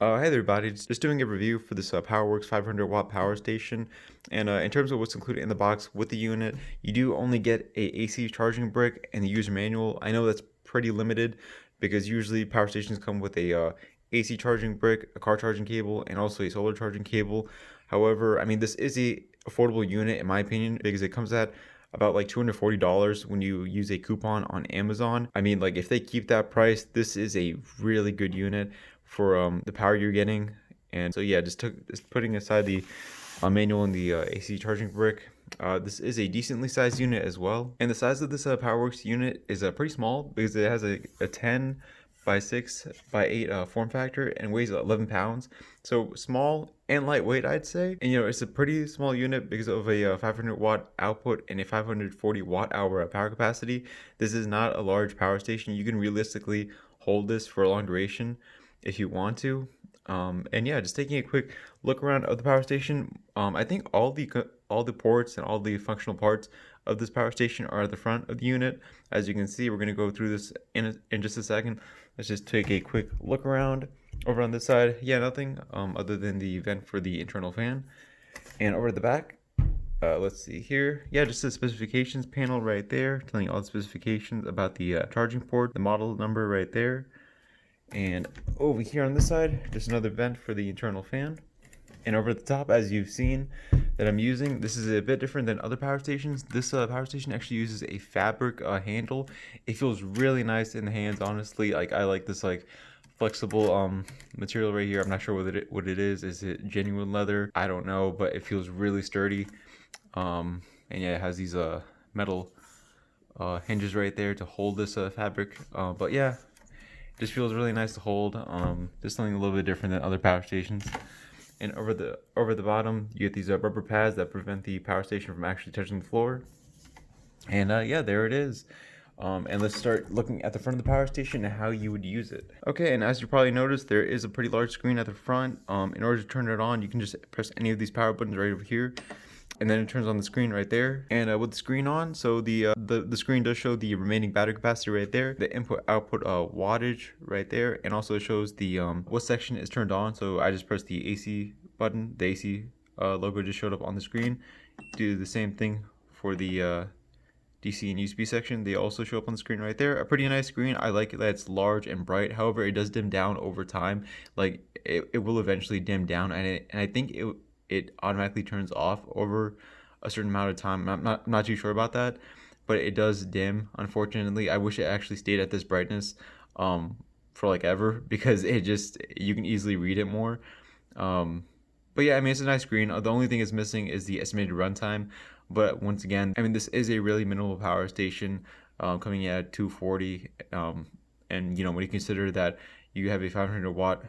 Hey there, everybody. Just doing a review for this Powerworks 500 watt power station. And in terms of what's included in the box with the unit, you do only get a AC charging brick and the user manual. I know that's pretty limited because usually power stations come with a AC charging brick, a car charging cable, and also a solar charging cable. However, I mean, this is a affordable unit in my opinion because it comes at about like $240 when you use a coupon on Amazon. I mean, like if they keep that price, this is a really good unit for the power you're getting. And so yeah, just putting aside the manual and the AC charging brick. This is a decently sized unit as well, and the size of this Powerworks unit is pretty small because it has a 10 by 6 by 8 form factor and weighs 11 pounds. So small and lightweight, I'd say. And it's a pretty small unit because of a 500 watt output and a 540 watt hour power capacity. This is not a large power station. You can realistically hold this for a long duration if you want to. And yeah, just taking a quick look around of the power station. I think all the ports and all the functional parts of this power station are at the front of the unit. As you can see, we're going to go through this in just a second. Let's just take a quick look around. Over on this side, yeah, nothing other than the vent for the internal fan. And over at the back, let's see here. Yeah, just the specifications panel right there, telling you all the specifications about the charging port, the model number right there. And over here on this side, just another vent for the internal fan. And over at the top, as you've seen that I'm using, this is a bit different than other power stations. This power station actually uses a fabric handle. It feels really nice in the hands, honestly. Like I like this flexible material right here. I'm not sure what it is. Is it genuine leather? I don't know, but it feels really sturdy. And yeah, it has these metal hinges right there to hold this fabric. But yeah, just feels really nice to hold. Just something a little bit different than other power stations. And over the bottom, you get these rubber pads that prevent the power station from actually touching the floor. And yeah, there it is. And let's start looking at the front of the power station and how you would use it. Okay, and as you probably noticed, there is a pretty large screen at the front. In order to turn it on, you can just press any of these power buttons right over here, and then it turns on the screen right there. And with the screen on, so the screen does show the remaining battery capacity right there, the input output wattage right there, and also it shows the what section is turned on. So I just pressed the AC button, the AC logo just showed up on the screen. Do the same thing for the DC and USB section. They also show up on the screen right there. A pretty nice screen. I like it that it's large and bright. However, it does dim down over time. Like it will eventually dim down, and I think it automatically turns off over a certain amount of time. I'm not too sure about that, but it does dim, unfortunately. I wish it actually stayed at this brightness for like ever, because you can easily read it more. But yeah, I mean, it's a nice screen. The only thing it's missing is the estimated runtime. But once again, I mean, this is a really minimal power station, coming in at 240. And when you consider that you have a 500 watt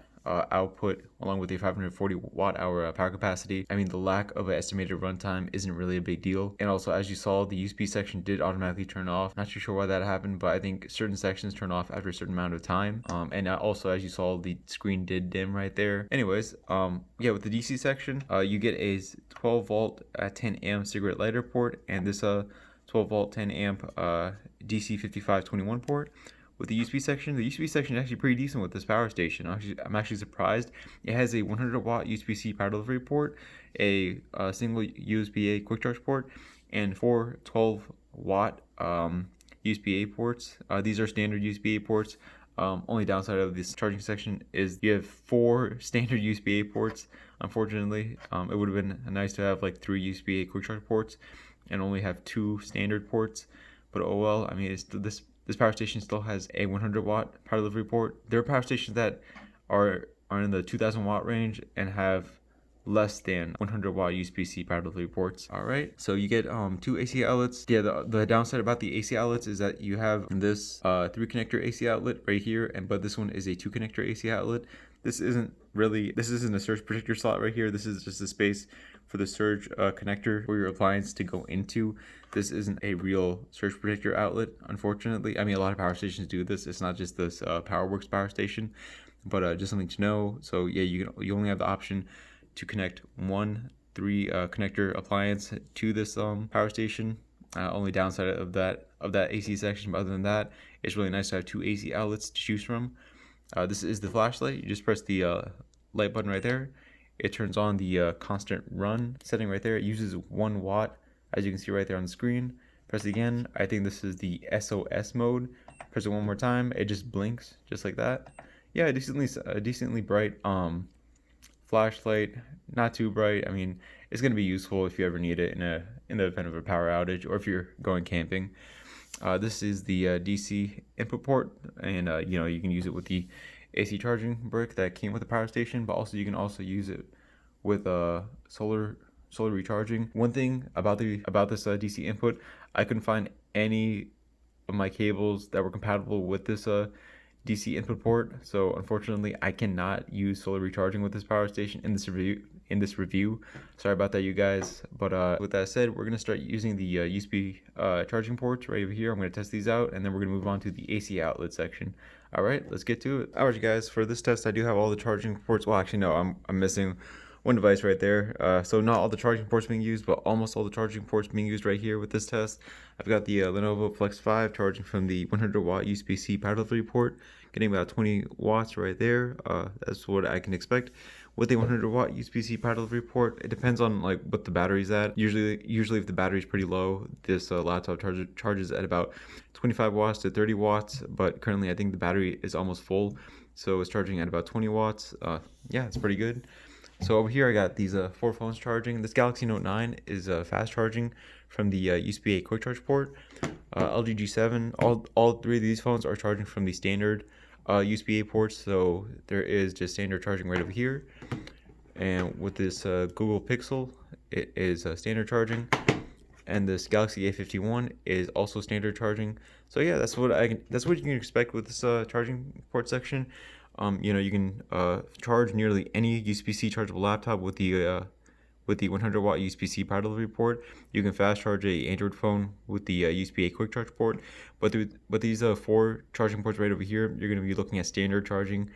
output along with a 540 watt hour power capacity, I mean, the lack of an estimated runtime isn't really a big deal. And also, as you saw, the USB section did automatically turn off. Not too sure why that happened, but I think certain sections turn off after a certain amount of time. And also, as you saw, the screen did dim right there. Anyways, yeah, with the DC section, you get a 12 volt 10 amp cigarette lighter port, and this 12 volt 10 amp DC 5521 port. With the USB section is actually pretty decent with this power station. I'm actually surprised. It has a 100 watt USB-C power delivery port, a single USB-A quick charge port, and 4 12 watt USB-A ports. These are standard USB-A ports. Only downside of this charging section is you have 4 standard USB-A ports. Unfortunately, it would have been nice to have like 3 USB-A quick charge ports and only have 2 standard ports. But oh well. I mean, this power station still has a 100 watt power delivery port. There are power stations that are in the 2000 watt range and have less than 100 watt USB-C power delivery ports. All right, so you get 2 AC outlets. Yeah, the downside about the AC outlets is that you have this 3 connector AC outlet right here, but this one is a 2 connector AC outlet. This isn't a surge protector slot right here. This is just a space for the surge connector for your appliance to go into. This isn't a real surge protector outlet, unfortunately. I mean, a lot of power stations do this. It's not just this Powerworks power station, but just something to know. So yeah, you only have the option to connect one 3 connector appliance to this power station. Only downside of that AC section, but other than that, it's really nice to have 2 AC outlets to choose from. This is the flashlight. You just press the light button right there, it turns on the constant run setting right there. It uses 1 watt, as you can see right there on the screen. Press it again. I think this is the SOS mode. Press it one more time. It just blinks just like that. Yeah, decently bright flashlight. Not too bright. I mean, it's gonna be useful if you ever need it in the event of a power outage or if you're going camping. This is the DC input port, and you know, you can use it with the AC charging brick that came with the power station, but also you can also use it with solar recharging. One thing about this DC input, I couldn't find any of my cables that were compatible with this DC input port, so unfortunately I cannot use solar recharging with this power station in this review. Sorry about that, you guys. But with that said, we're gonna start using the USB charging ports right over here. I'm gonna test these out, and then we're gonna move on to the AC outlet section. All right, let's get to it. All right, you guys, for this test I do have all the charging ports. Well, actually no, I'm missing one device right there. So not all the charging ports being used, but almost all the charging ports being used right here with this test. I've got the Lenovo Flex 5 charging from the 100 watt USB-C power delivery port, getting about 20 watts right there. That's what I can expect with a 100 watt USB-C power delivery port. It depends on like what the battery's at. Usually if the battery's pretty low, this laptop charges at about 25 watts to 30 watts, but currently I think the battery is almost full, so it's charging at about 20 watts. Yeah, it's pretty good. So over here I got these 4 phones charging. This Galaxy Note 9 is fast charging from the USB-A quick charge port. LG G7, all 3 of these phones are charging from the standard USB-A ports, so there is just standard charging right over here. And with this Google Pixel, it is standard charging, and this Galaxy A51 is also standard charging. So yeah, that's what you can expect with this charging port section. You know, you can charge nearly any USB-C chargeable laptop with the 100 watt USB-C power delivery port. You can fast charge a Android phone with the USB-A quick charge port. But these 4 charging ports right over here, you're going to be looking at standard charging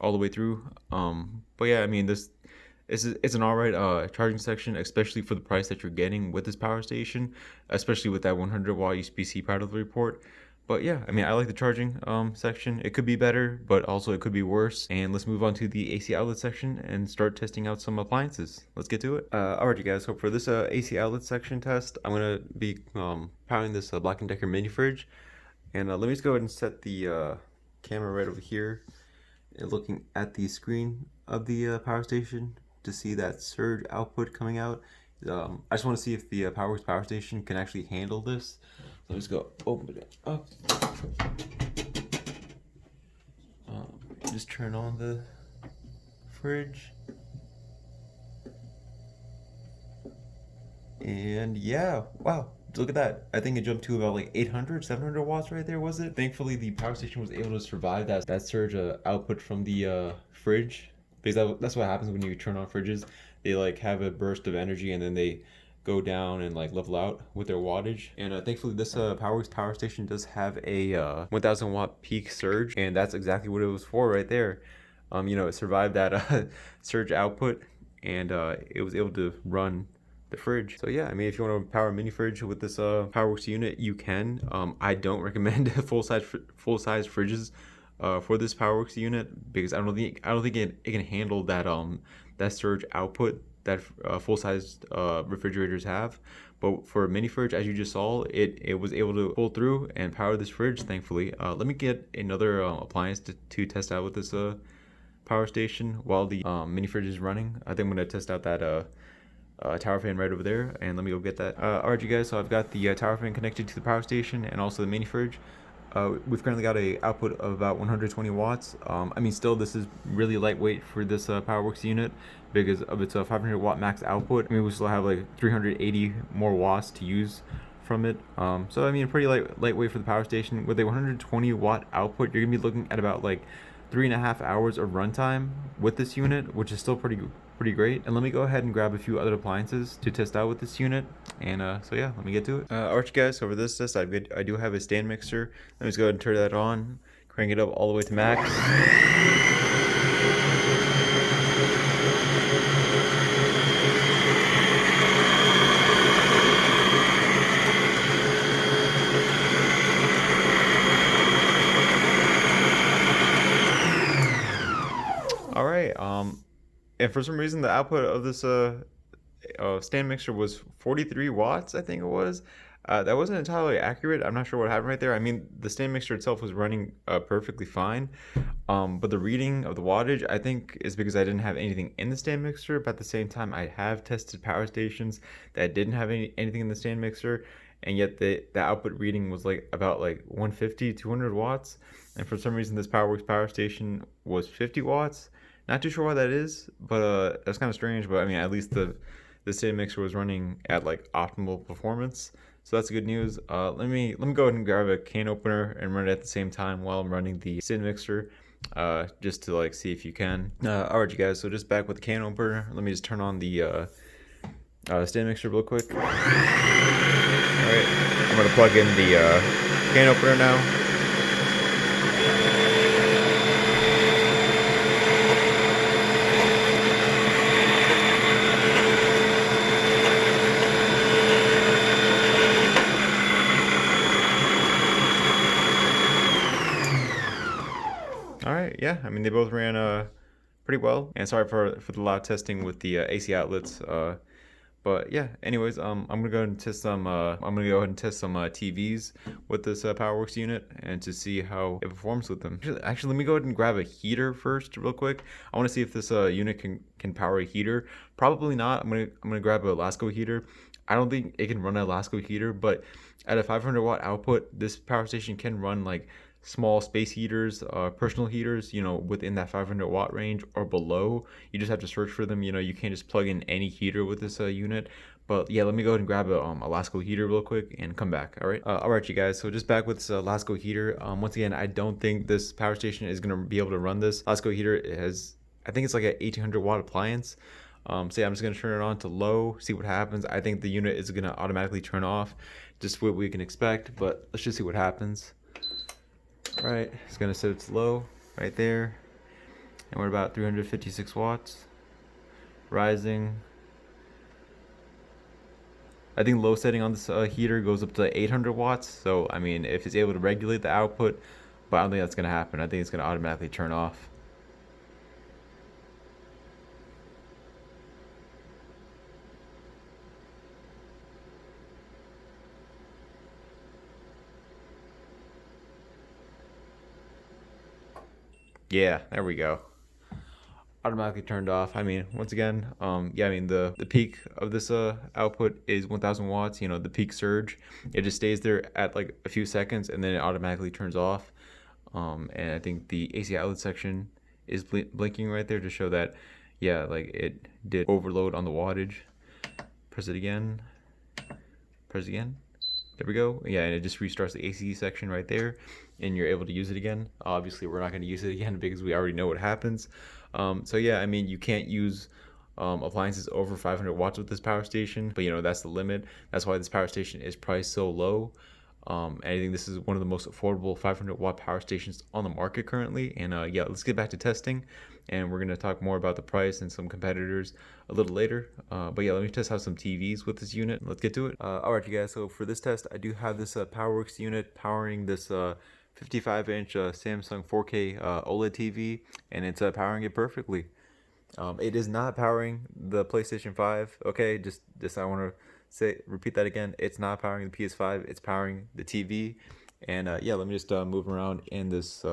all the way through. But yeah, I mean, it's an alright charging section, especially for the price that you're getting with this power station, especially with that 100 watt USB-C power delivery port. But yeah, I mean, I like the charging section. It could be better, but also it could be worse. And let's move on to the AC outlet section and start testing out some appliances. Let's get to it. Alright, you guys. So for this AC outlet section test, I'm gonna be powering this Black & Decker mini fridge. And let me just go ahead and set the camera right over here and looking at the screen of the power station to see that surge output coming out. I just want to see if the Powerworks power station can actually handle this. So let's go open it up. Just turn on the fridge. And yeah, wow, look at that. I think it jumped to about like 800, 700 watts right there, was it? Thankfully, the power station was able to survive that surge output from the fridge. Because that's what happens when you turn on fridges. They like have a burst of energy and then they go down and like level out with their wattage. And thankfully this Powerworks power station does have a 1000 watt peak surge, and that's exactly what it was for right there. You know, it survived that surge output, and it was able to run the fridge. So yeah, I mean, if you want to power a mini fridge with this Powerworks unit, you can. I don't recommend full size fridges for this Powerworks unit, because I don't think it can handle that that surge output that full-sized refrigerators have. But for a mini fridge, as you just saw, it was able to pull through and power this fridge, thankfully. Let me get another appliance to test out with this power station while the mini fridge is running. I think I'm going to test out that tower fan right over there, and let me go get that. Alright, you guys, so I've got the tower fan connected to the power station and also the mini fridge. We've currently got a output of about 120 watts. I mean, still, this is really lightweight for this Powerworks unit because of its 500 watt max output. I mean, we still have like 380 more watts to use from it. So I mean, pretty lightweight for the power station. With a 120 watt output, you're gonna be looking at about like 3.5 hours of runtime with this unit, which is still pretty great. And let me go ahead and grab a few other appliances to test out with this unit. And so yeah, let me get to it. Alright, guys, so for this test, I do have a stand mixer. Let me just go ahead and turn that on, crank it up all the way to max. All right, And for some reason, the output of this stand mixer was 43 watts, I think it was. That wasn't entirely accurate. I'm not sure what happened right there. I mean, the stand mixer itself was running perfectly fine, but the reading of the wattage, I think, is because I didn't have anything in the stand mixer. But at the same time, I have tested power stations that didn't have anything in the stand mixer, and yet the output reading was like about like 150, 200 watts. And for some reason, this Powerworks power station was 50 watts. Not too sure why that is, but that's kind of strange. But I mean, at least the stand mixer was running at like optimal performance, so that's good news. Let me go ahead and grab a can opener and run it at the same time while I'm running the stand mixer, just to like see if you can. All right, you guys. So just back with the can opener. Let me just turn on the stand mixer real quick. All right, I'm gonna plug in the can opener now. All right, yeah. I mean, they both ran pretty well. And sorry for the loud testing with the AC outlets. But yeah. Anyways, I'm gonna go ahead and test some. TVs with this Powerworks unit and to see how it performs with them. Actually, let me go ahead and grab a heater first, real quick. I want to see if this unit can power a heater. Probably not. I'm gonna grab a Lasko heater. I don't think it can run a Lasko heater, but at a 500 watt output, this power station can run like small space heaters, personal heaters, within that 500 watt range or below. You just have to search for them. You can't just plug in any heater with this unit. But yeah, let me go ahead and grab a Lasko heater real quick and come back. All right, you guys. So just back with this Lasko heater. Once again, I don't think this power station is gonna be able to run this. Lasko heater has, I think it's like an 1800 watt appliance. So yeah, I'm just gonna turn it on to low, see what happens. I think the unit is gonna automatically turn off, just what we can expect. But let's just see what happens. All right, it's gonna set it to low right there, and we're about 356 watts, rising. I think low setting on this heater goes up to 800 watts. So I mean, if it's able to regulate the output, but I don't think that's gonna happen. I think it's gonna automatically turn off. Yeah, there we go. Automatically turned off. I mean, once again, yeah, I mean the peak of this output is 1000 watts. The peak surge, it just stays there at like a few seconds and then it automatically turns off. And I think the AC outlet section is blinking right there to show that, yeah, like it did overload on the wattage. Press it again. Press again. There we go. Yeah, and it just restarts the AC section right there, and you're able to use it again. Obviously, we're not going to use it again because we already know what happens. So yeah, I mean, you can't use appliances over 500 watts with this power station, but that's the limit. That's why this power station is priced so low. And I think this is one of the most affordable 500 watt power stations on the market currently. And yeah, let's get back to testing, and we're going to talk more about the price and some competitors a little later. But yeah, let me test out some TVs with this unit. Let's get to it. All right, you guys. So for this test, I do have this Powerworks unit powering this 55-inch Samsung 4K OLED TV, and it's powering it perfectly. It is not powering the PlayStation 5. Okay, just I want to repeat that again. It's not powering the PS5. It's powering the TV. And yeah, let me just move around in this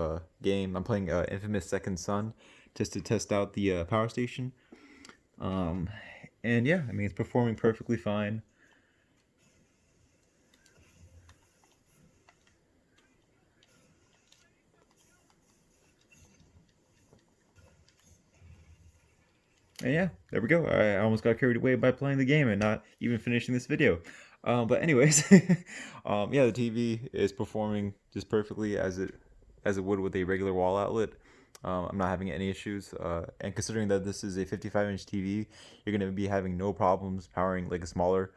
game. I'm playing Infamous Second Son just to test out the power station. And yeah, I mean, it's performing perfectly fine. And yeah, there we go. I almost got carried away by playing the game and not even finishing this video. But anyways, yeah, the TV is performing just perfectly as it would with a regular wall outlet. I'm not having any issues. And considering that this is a 55-inch TV, you're going to be having no problems powering like a smaller,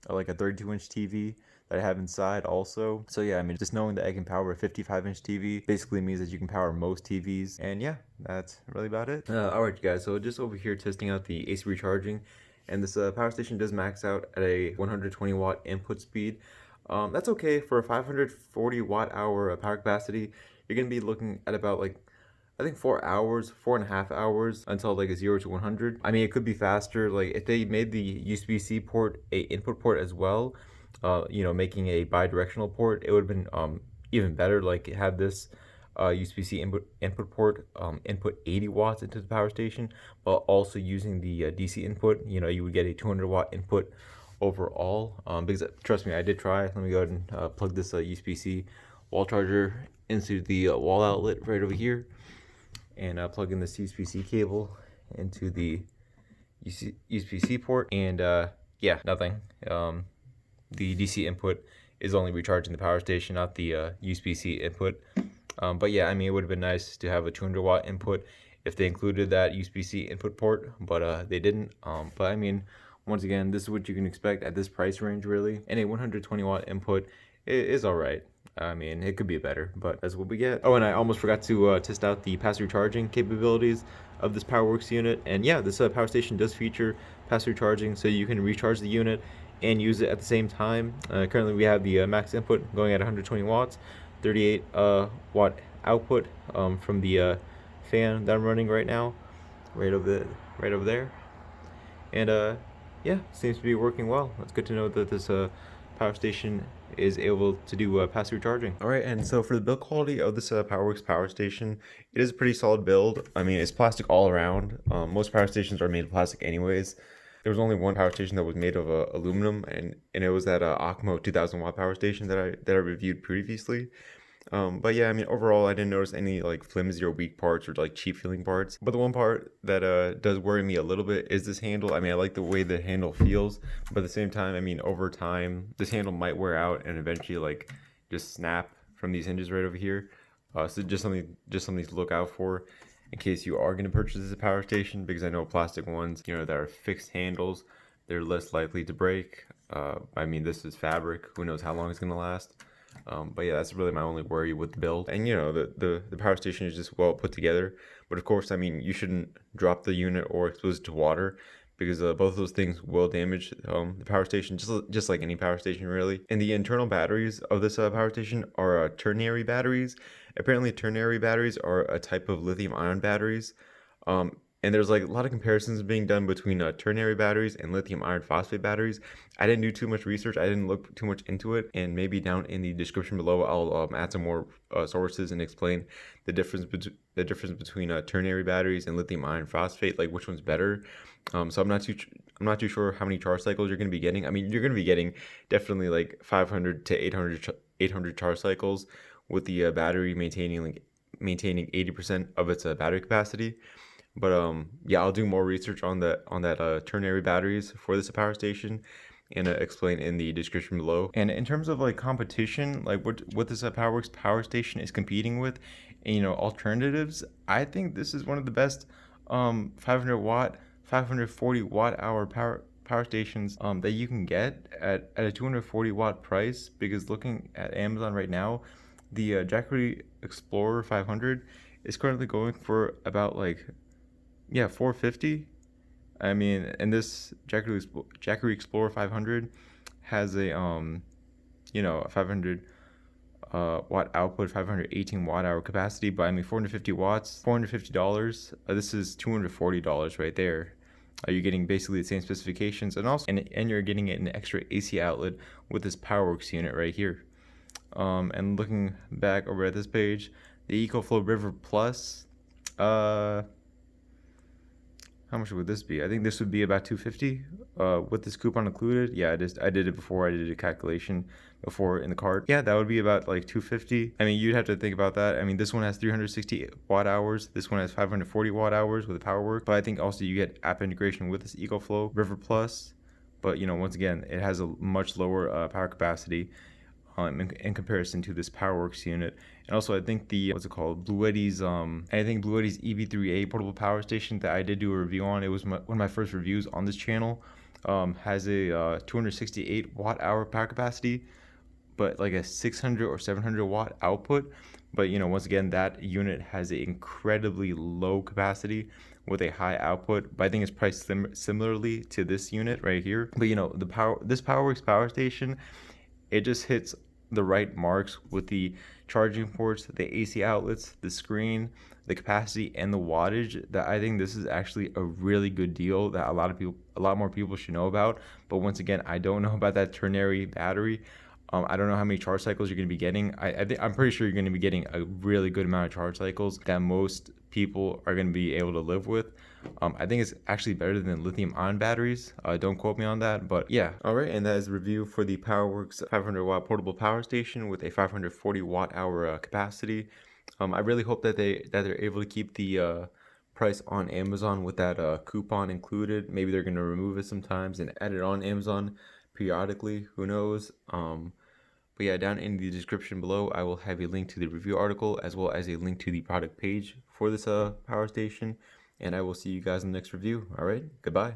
like a 32-inch TV that I have inside also. So yeah, I mean, just knowing that I can power a 55-inch TV basically means that you can power most TVs. And yeah, that's really about it. All right, you guys. So just over here testing out the AC recharging, and this power station does max out at a 120 watt input speed. That's okay for a 540 watt hour power capacity. You're gonna be looking at about like I think 4 hours, 4.5 hours until like a 0 to 100. I mean, it could be faster. Like if they made the USB-C port a input port as well, making a bi-directional port, it would have been even better. Like have this USB-C input port input 80 watts into the power station, while also using the DC input. You would get a 200-watt input overall. Because trust me, I did try. Let me go ahead and plug this USB-C wall charger into the wall outlet right over here, and plug in this USB-C cable into the USB-C port, and yeah, nothing. The DC input is only recharging the power station, not the USB-C input. But yeah, I mean, it would have been nice to have a 200-watt input if they included that USB-C input port, but they didn't. But I mean, once again, this is what you can expect at this price range, really. And a 120-watt input is all right. I mean, it could be better, but that's what we get. Oh, and I almost forgot to test out the pass-through charging capabilities of this Powerworks unit. And yeah, this power station does feature pass-through charging, so you can recharge the unit and use it at the same time. Currently, we have the max input going at 120 watts, 38 watt output from the fan that I'm running right now, right over there. And yeah, seems to be working well. It's good to know that this power station is able to do pass-through charging. All right, and so for the build quality of this Powerworks power station, it is a pretty solid build. I mean, it's plastic all around. Most power stations are made of plastic anyways. There was only one power station that was made of aluminum, and it was that Akmo 2000-watt power station that I reviewed previously. But yeah, I mean, overall, I didn't notice any like flimsy or weak parts or like cheap feeling parts. But the one part that does worry me a little bit is this handle. I mean, I like the way the handle feels, but at the same time, I mean, over time, this handle might wear out and eventually like just snap from these hinges right over here. So just something to look out for in case you are going to purchase this power station, because I know plastic ones, that are fixed handles, they're less likely to break. I mean, this is fabric. Who knows how long it's going to last. But yeah, that's really my only worry with the build. And the power station is just well put together. But of course, I mean, you shouldn't drop the unit or expose it to water, because both of those things will damage the power station, just like any power station, really. And the internal batteries of this power station are ternary batteries. Apparently, ternary batteries are a type of lithium-ion batteries. And there's like a lot of comparisons being done between ternary batteries and lithium iron phosphate batteries. I didn't do too much research. I didn't look too much into it. And maybe down in the description below, I'll add some more sources and explain the difference between ternary batteries and lithium iron phosphate, like which one's better. So I'm not too sure how many charge cycles you're going to be getting. I mean, you're going to be getting definitely like 500 to 800 charge cycles with the battery maintaining 80% of its battery capacity. But yeah, I'll do more research on that ternary batteries for this power station, and explain in the description below. And in terms of like competition, like what this Powerworks power station is competing with, and alternatives, I think this is one of the best 500 watt, 540 watt hour power stations that you can get at a 240 watt price. Because looking at Amazon right now, the Jackery Explorer 500 is currently going for about like, yeah, 450. I mean, and this Jackery Explorer 500 has a 500 watt output, 518 watt hour capacity, but I mean 450 watts, $450. This is $240 right there. You're getting basically the same specifications, and also and you're getting an extra AC outlet with this Powerworks unit right here. And looking back over at this page, the EcoFlow River Plus, how much would this be? I think this would be about $250 with this coupon included. Yeah, I did it before. I did a calculation before in the cart. Yeah, that would be about like $250. I mean, you'd have to think about that. I mean, this one has 360 watt hours. This one has 540 watt hours with the Powerworks. But I think also you get app integration with this EcoFlow River Plus. But once again, it has a much lower power capacity in comparison to this Powerworks unit. And also, I think the Bluetti's Bluetti's EV3A portable power station that I did do a review on. It was one of my first reviews on this channel. Has a 268 watt hour power capacity, but like a 600 or 700 watt output. But once again, that unit has an incredibly low capacity with a high output. But I think it's priced similarly to this unit right here. But this Powerworks power station, it just hits the right marks with the charging ports, the AC outlets, the screen, the capacity, and the wattage, that I think this is actually a really good deal that a lot more people should know about. But once again, I don't know about that ternary battery. I don't know how many charge cycles you're going to be getting. I'm pretty sure you're going to be getting a really good amount of charge cycles that most people are going to be able to live with. I think it's actually better than lithium-ion batteries. Don't quote me on that, but yeah. All right, and that is a review for the Powerworks 500 watt portable power station with a 540 watt hour capacity. I really hope that they're able to keep the price on Amazon with that coupon included. Maybe they're going to remove it sometimes and add it on Amazon periodically. Who knows? But yeah, down in the description below, I will have a link to the review article as well as a link to the product page for this power station. And I will see you guys in the next review. All right, goodbye.